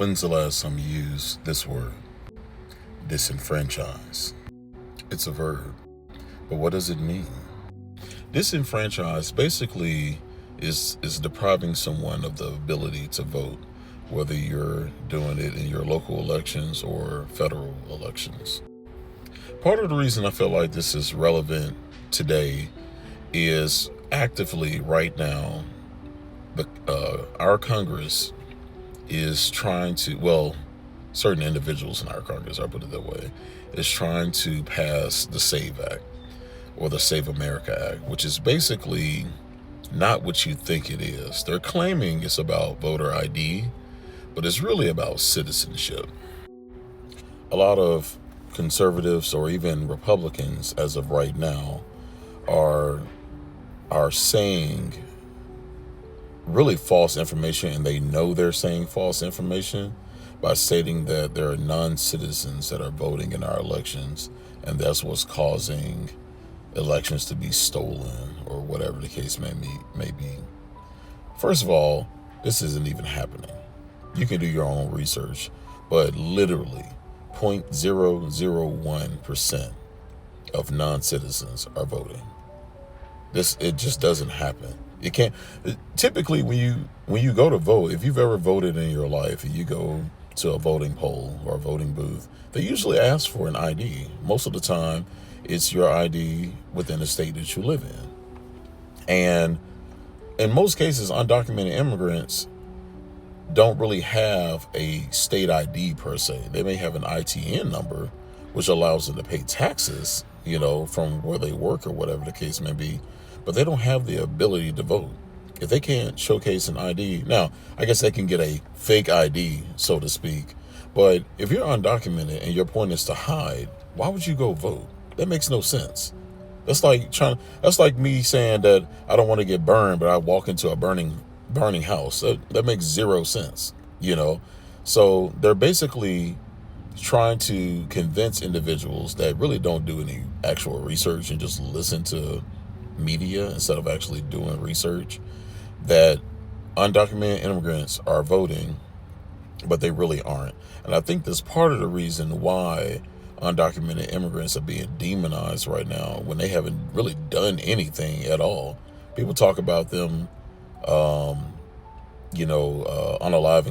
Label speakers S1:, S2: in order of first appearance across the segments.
S1: When's the last time you used this word? Disenfranchise. It's a verb. But what does it mean? Disenfranchise basically is depriving someone of the ability to vote, whether you're doing it in your local elections or federal elections. Part of the reason I feel like this is relevant today is actively right now, our Congress is trying to, well, certain individuals in our Congress, I'll put it that way, is trying to pass the SAVE Act or the Save America Act, which is basically not what you think it is. They're claiming it's about voter ID, but it's really about citizenship. A lot of conservatives or even Republicans, as of right now, are saying really false information, and they know they're saying false information by stating that there are non-citizens that are voting in our elections, and that's what's causing elections to be stolen or whatever the case may be. First of all, this isn't even happening. You can do your own research, but literally 0.001% of non-citizens are voting. It just doesn't happen. It can't. Typically, when you go to vote, if you've ever voted in your life and you go to a voting poll or a voting booth, they usually ask for an ID. Most of the time, it's your ID within the state that you live in. And in most cases, undocumented immigrants don't really have a state ID per se. They may have an ITN number, which allows them to pay taxes, from where they work or whatever the case may be, but they don't have the ability to vote. If they can't showcase an ID, now, I guess they can get a fake ID, so to speak, but if you're undocumented and your point is to hide, why would you go vote? That makes no sense. That's like me saying that I don't want to get burned, but I walk into a burning house. That makes zero sense, So they're basically trying to convince individuals that really don't do any actual research and just listen to media instead of actually doing research, that undocumented immigrants are voting, but they really aren't. And I think that's part of the reason why undocumented immigrants are being demonized right now when they haven't really done anything at all. People talk about them, unaliving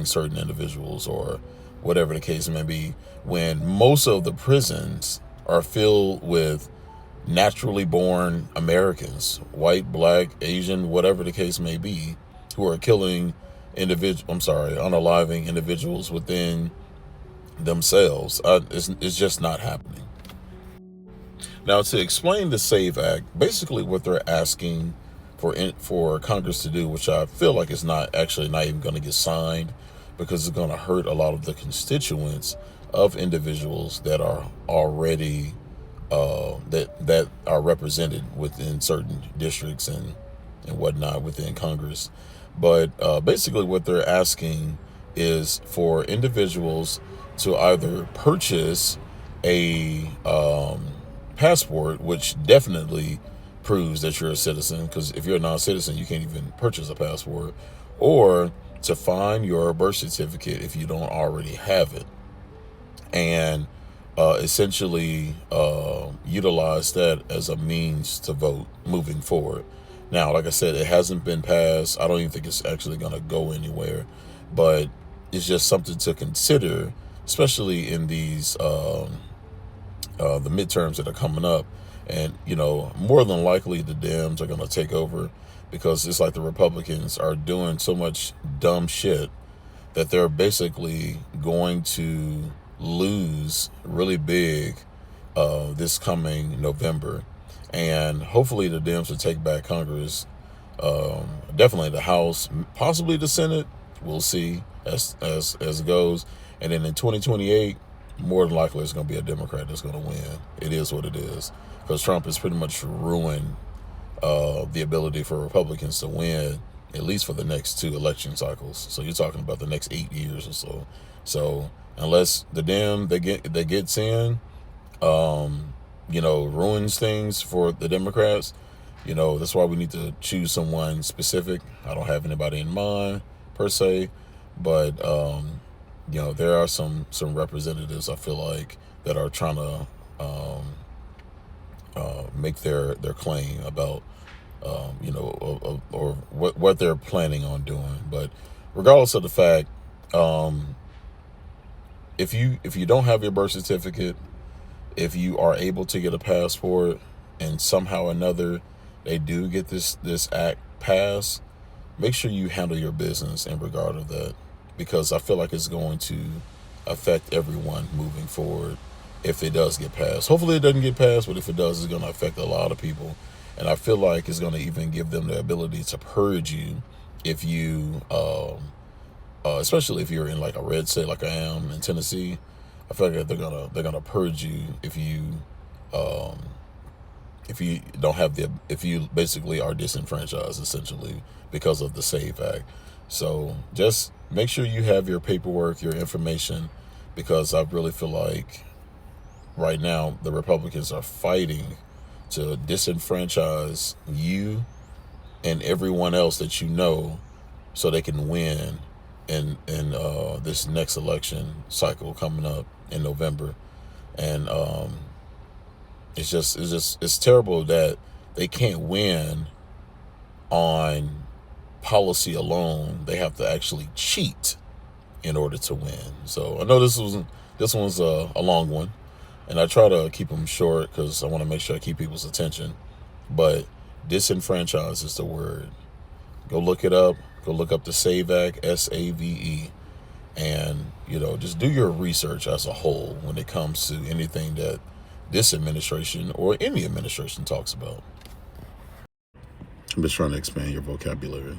S1: certain individuals or whatever the case may be, when most of the prisons are filled with naturally born Americans, white, black, Asian, whatever the case may be, who are killing unaliving individuals within themselves. It's just not happening. Now, to explain the SAVE Act, basically what they're asking for Congress to do, which I feel like is not even going to get signed, because it's going to hurt a lot of the constituents of individuals that are already that are represented within certain districts and whatnot within Congress. But basically what they're asking is for individuals to either purchase a passport, which definitely proves that you're a citizen, because if you're a non-citizen, you can't even purchase a passport, or to find your birth certificate if you don't already have it, and essentially utilize that as a means to vote moving forward. Now, like I said, it hasn't been passed. I don't even think it's actually going to go anywhere, but it's just something to consider, especially in these the midterms that are coming up. And, more than likely the Dems are going to take over, because it's like the Republicans are doing so much dumb shit that they're basically going to lose really big this coming November. And hopefully the Dems will take back Congress, definitely the House, possibly the Senate. We'll see as it goes. And then in 2028, more than likely it's going to be a Democrat that's going to win. It is what it is, because Trump has pretty much ruined the ability for Republicans to win, at least for the next 2 election cycles. So you're talking about the next 8 years or so. So unless the Dem that gets in, ruins things for the Democrats, that's why we need to choose someone specific. I don't have anybody in mind per se, but there are some representatives I feel like that are trying to make their claim about or what they're planning on doing. But regardless of the fact, if you don't have your birth certificate, if you are able to get a passport, and somehow or another they do get this act passed, make sure you handle your business in regard of that, because I feel like it's going to affect everyone moving forward if it does get passed. Hopefully it doesn't get passed, but if it does, it's going to affect a lot of people. And I feel like it's going to even give them the ability to purge you if you, especially if you're in like a red state like I am in Tennessee. I feel like they're gonna purge you um, if you don't have if you basically are disenfranchised essentially because of the SAVE Act. So just make sure you have your paperwork, your information, because I really feel like right now the Republicans are fighting to disenfranchise you and everyone else that you know, so they can win in this next election cycle coming up in November. And it's terrible that they can't win on policy alone. They have to actually cheat in order to win. So I know this one's a long one, and I try to keep them short because I want to make sure I keep people's attention. But disenfranchise is the word. Go look it up. Go look up the SAVE Act, SAVE, and just do your research as a whole when it comes to anything that this administration or any administration talks about. I'm just trying to expand your vocabulary.